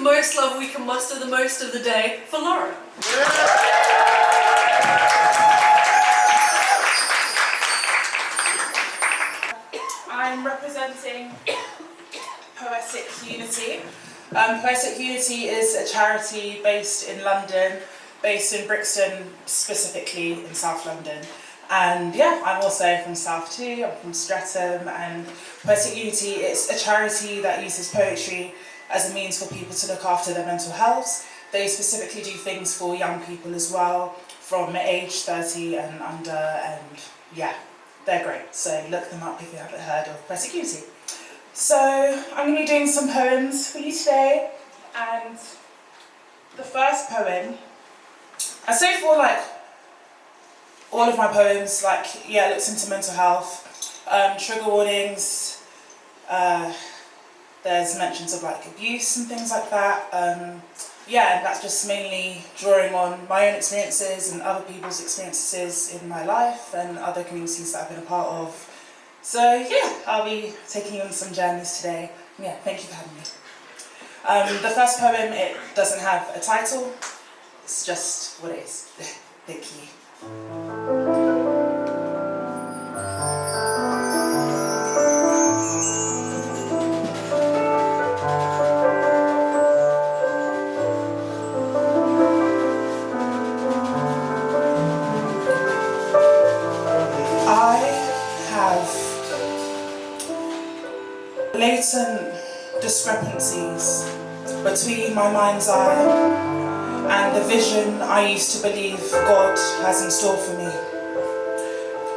most love we can muster the most of the day for Lara. I'm representing Poetic Unity. Poetic Unity is a charity based in London, based in Brixton, specifically in South London. And yeah, I'm also from South too, I'm from Streatham, and Poetic Unity is a charity that uses poetry as a means for people to look after their mental health. They specifically do things for young people as well, from age 30 and under, and yeah, they're great. So look them up if you haven't heard of Poetic Unity. So I'm going to be doing some poems for you today, and the first poem, I say for like all of my poems, like, yeah, it looks into mental health, trigger warnings, there's mentions of like abuse and things like that. Yeah, and that's just mainly drawing on my own experiences and other people's experiences in my life and other communities that I've been a part of. So yeah, I'll be taking you on some journeys today. Yeah, thank you for having me. The first poem, it doesn't have a title, it's just what it is. Thank you. I have latent discrepancies between my mind's eye and the vision I used to believe God has in store for me.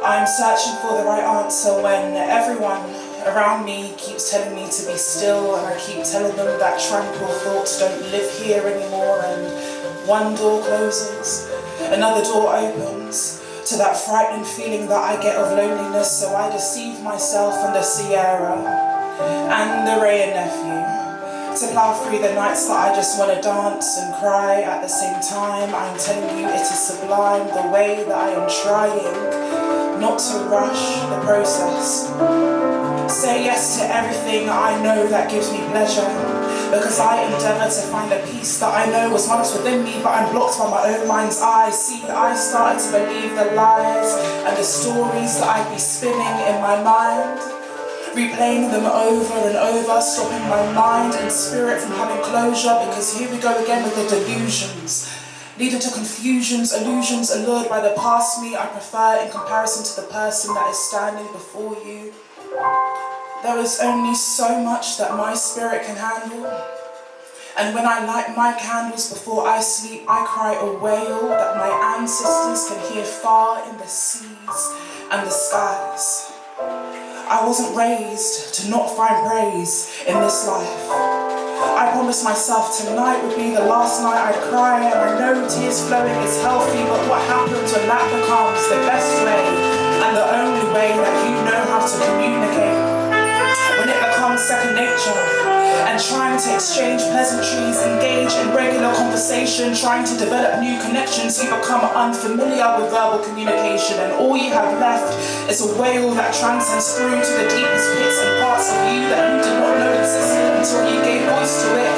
I'm searching for the right answer when everyone around me keeps telling me to be still, and I keep telling them that tranquil thoughts don't live here anymore, and one door closes, another door opens to that frightening feeling that I get of loneliness, so I deceive myself and the Sierra and the Ray and Nephew to plough through the nights that I just want to dance and cry at the same time. I'm telling you, it is sublime the way that I am trying not to rush the process. Say yes to everything I know that gives me pleasure, because I endeavour to find a peace that I know was once within me, but I'm blocked by my own mind's eye. See, I started to believe the lies and the stories that I'd be spinning in my mind, replaying them over and over, stopping my mind and spirit from having closure, because here we go again with the delusions, leading to confusions, illusions, allured by the past me I prefer in comparison to the person that is standing before you. There is only so much that my spirit can handle, and when I light my candles before I sleep, I cry a wail that my ancestors can hear far in the seas and the skies. I wasn't raised to not find praise in this life. I promised myself tonight would be the last night I'd cry, and I know tears flowing is healthy, but what happens when that becomes the best way and the only way that you know how to communicate? When it becomes second nature, and trying to exchange pleasantries, engage in regular conversation, trying to develop new connections, you become unfamiliar with verbal communication, and all you have left is a wail that transcends through to the deepest pits and parts of you that you did not know existed until you gave voice to it,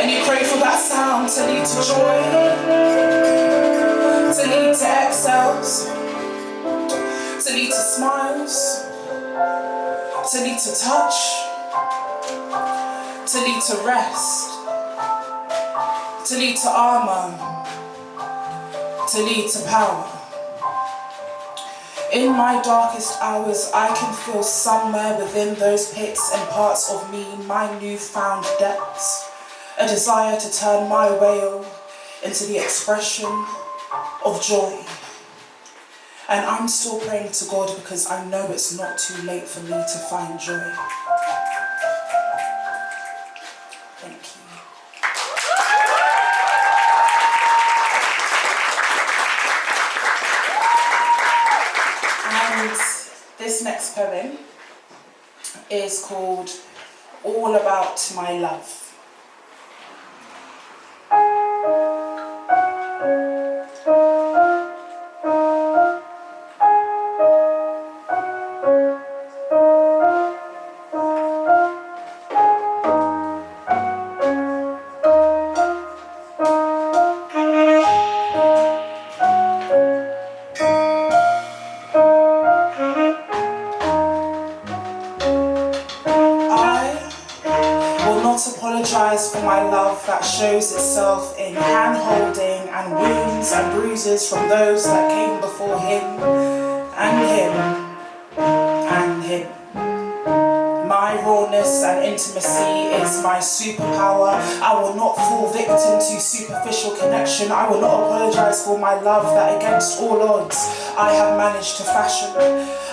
and you crave for that sound to lead to joy, to lead to exhales, to lead to smiles, to lead to touch, to lead to rest, to lead to armor, to lead to power. In my darkest hours, I can feel somewhere within those pits and parts of me, my newfound depths, a desire to turn my wail into the expression of joy. And I'm still praying to God because I know it's not too late for me to find joy. Thank you. And this next poem is called All About My Love. Will not apologise for my love that shows itself in hand-holding and wounds and bruises from those that came before him and him and him. My rawness and intimacy is my superpower. I will not fall victim to superficial connection. I will not apologise for my love that against all odds I have managed to fashion.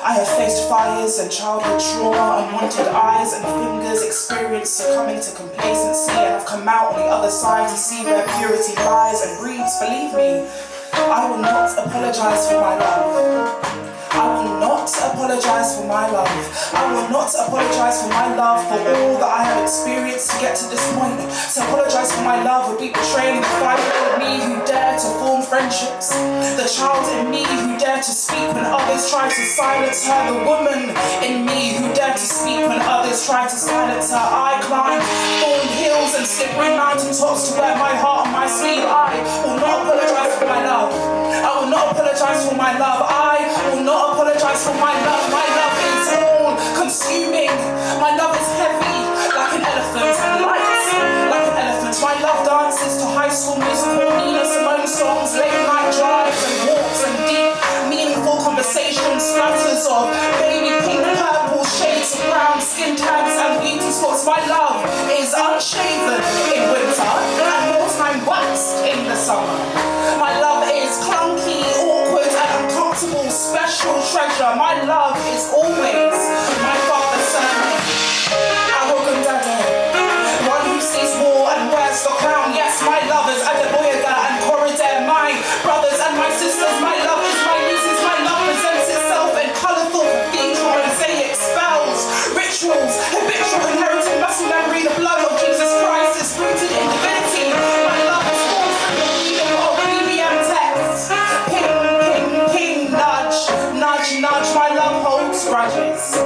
I have faced fires and childhood trauma, unwanted eyes and fingers, experienced succumbing to complacency, and have come out on the other side to see where purity lies and breathes. Believe me, I will not apologise for my love. I will not apologise for my love. I will not apologise for my love for all that I have experienced to get to this point. To apologise for my love would be betraying the 5-year-old me who dared to form friendships, the child in me who dared to speak when others tried to silence her, the woman in me who dared to speak when others tried to silence her. I climbed thorn hills and slippery mountain tops to wear my heart on my sleeve. I will not apologise for my love. I will not apologise for my love. I will not apologise for my love. My love is all consuming. My love is heavy like an elephant and light like an elephant. My love dances to high school musical Nina Simone songs, late night drives and walks and deep meaningful conversations, splatters of baby pink, purple, shades of brown, skin tags and beauty spots. My love is unshaven in winter and more time waxed in the summer. My love is clunky, awkward and uncomfortable, special treasure. My love is always my father's surname, arrogant daddy, one who sees war and wears the crown. Yes, my love is Adeboyega and Corridor, my brothers and my sisters. My love is my nieces. My love presents itself in colourful cathedral mosaic spells, rituals, habitual inherited muscle memory. The blood of Jesus Christ is rooted in divinity. My love is formed from the reading of BBM texts. Ping, ping, ping, nudge, nudge, nudge. My love holds grudges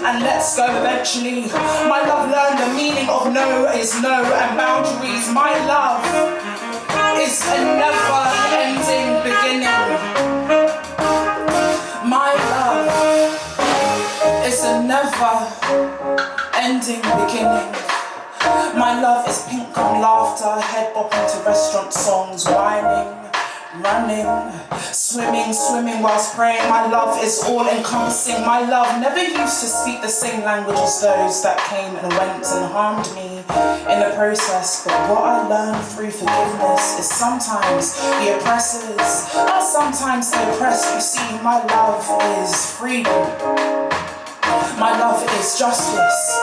and lets go eventually. My love learned the meaning of no is no and boundaries. My love is a never-ending beginning. My love is a never-ending beginning. My love is pink on laughter, head bopping to restaurant songs, whining, running, swimming, swimming whilst praying. My love is all-encompassing. My love never used to speak the same language as those that came and went and harmed me in the process. But what I learned through forgiveness is sometimes the oppressors are sometimes the oppressed. You see, my love is freedom. My love is justice.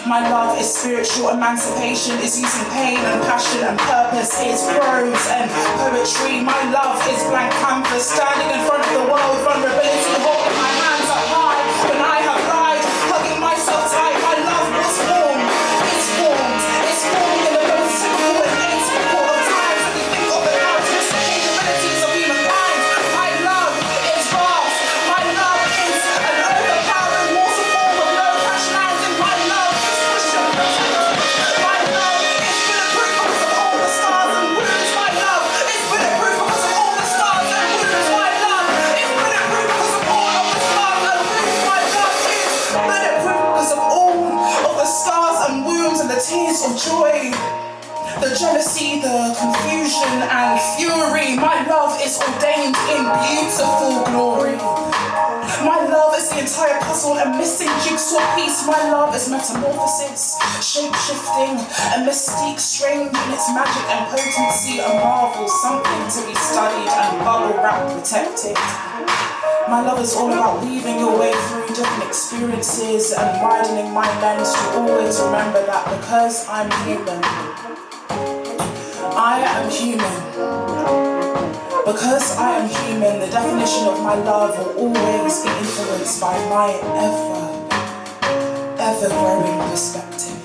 My love is spiritual emancipation, is using pain and passion and purpose, is prose and poetry. My love is blank canvas, standing in front of the world, vulnerability, holding my hands up high when I have lied, hugging myself tight. My love was formed, it's formed in the most typical and atypical of times. When you think of the characteristic capabilities of humankind, my love is vast. My love is an overpowering waterfall with no rationality. My love is Christian. My love is bulletproof because of all the stars and wounds. My love is bulletproof because of all the stars and wounds. My love is bulletproof because of all of the stars and wounds. My love is bulletproof because of all of the scars and wounds and the tears of joy, the jealousy, the confusion and fury. My love is ordained in beautiful glory. My love is the entire puzzle and missing jigsaw piece. My love is metamorphosis, shape-shifting, a mystique strange in its magic and potency, a marvel, something to be studied and bubble-wrapped, protected. My love is all about weaving your way through different experiences and widening my lens to always remember that because I'm human, I am human. Because I am human, the definition of my love will always be influenced by my ever-growing perspective.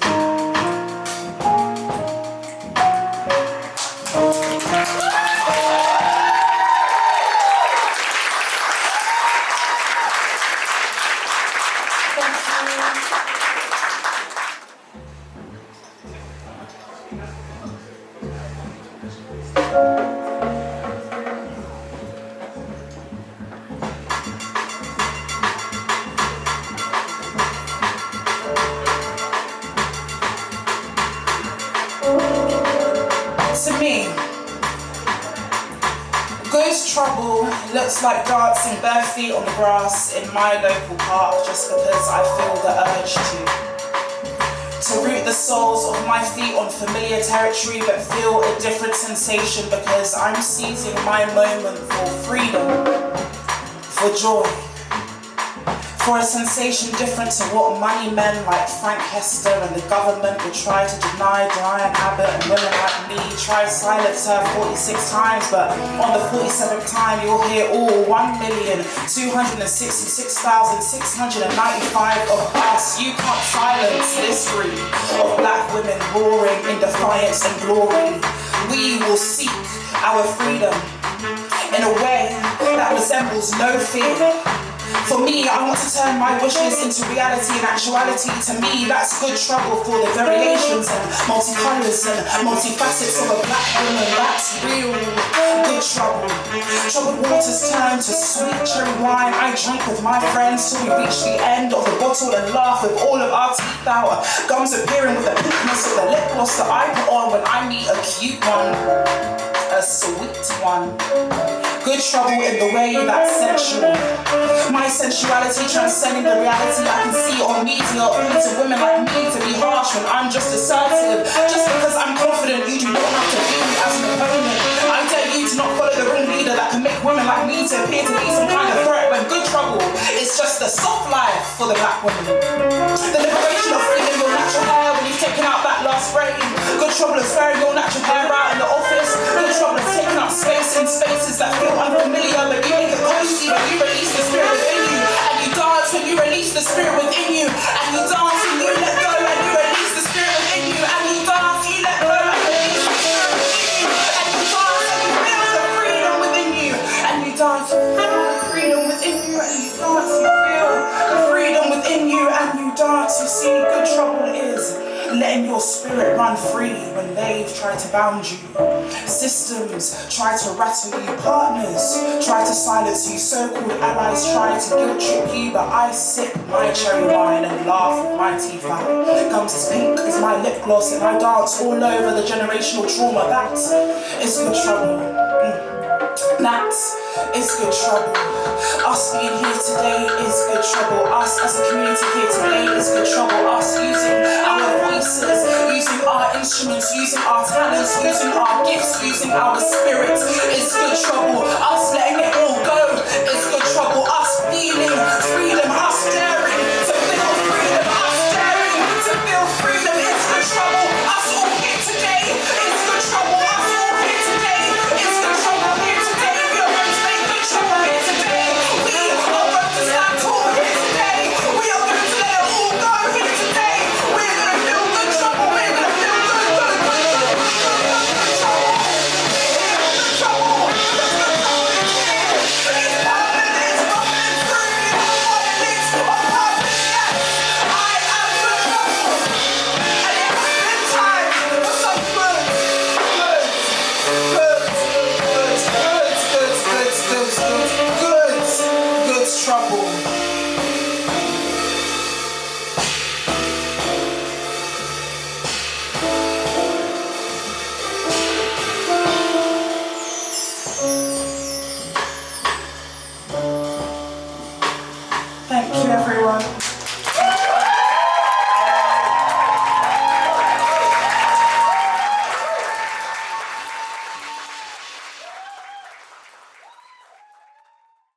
trouble looks like dancing bare feet on the grass in my local park just because I feel the urge to root the soles of my feet on familiar territory but feel a different sensation because I'm seizing my moment for freedom, for joy, for a sensation different to what money men like Frank Hester and the government would try to deny Diane Abbott, and women like me try to silence her 46 times, but on the 47th time you'll hear all 1,266,695 of us. You can't silence this group of black women roaring in defiance and glory. We will seek our freedom in a way that resembles no fear. For me, I want to turn my wishes into reality and actuality. To me, that's good trouble for the variations and multicolours and multifacets of a black woman. That's real good trouble. Troubled waters turn to sweet cherry wine. I drink with my friends till we reach the end of the bottle and laugh with all of our teeth out. Gums appearing with the pinkness of the lip gloss that I put on when I meet a cute one, a sweet one. Good trouble in the way that's sensual. My sensuality transcending the reality I can see on media, only to women like me to be harsh when I'm just assertive. Just because I'm confident, you do not have to view me as an opponent. I dare you to not follow the wrong leader that can make women like me to appear to be some kind of threat when good trouble is just the soft life for the black woman. The liberation of feeling your natural hair when you've taken out that last braid. Good trouble is wearing your natural hair out in the office. Good trouble is taking up space in spaces that feel unfamiliar, but you make it cozy when you release the spirit within you, and you dance when you release the spirit within you, and you dance when you let go and you release the spirit within you, and you dance, you let go and release the spirit within you, and you dance and you feel the freedom within you, and you dance, you feel the freedom within you, and you dance, you feel the freedom within you, and you dance. You see, good trouble is letting your spirit run free when they've tried to bound you. Systems try to rattle you, partners try to silence you, so-called allies try to guilt trip you, but I sip my cherry wine and laugh with my teeth out. Gums as pink as my lip gloss and I dance all over the generational trauma. That is good trouble. That is good trouble. Us being here today is good trouble. Us as a community here today is good trouble. Us using our voices, using our instruments, using our talents, using our gifts, using our spirits is good trouble. Us letting it all go is good trouble. Us feeling freedom, us daring to feel freedom, us daring to feel freedom is good trouble. Us all here today is good trouble. Us all here today is good trouble. Here today we are going to make good trouble. Here today we are going to stand tall. Here today we are going to let it all go. Here today we're going to feel good trouble. We're going to feel good trouble. Trouble. Thank you, everyone.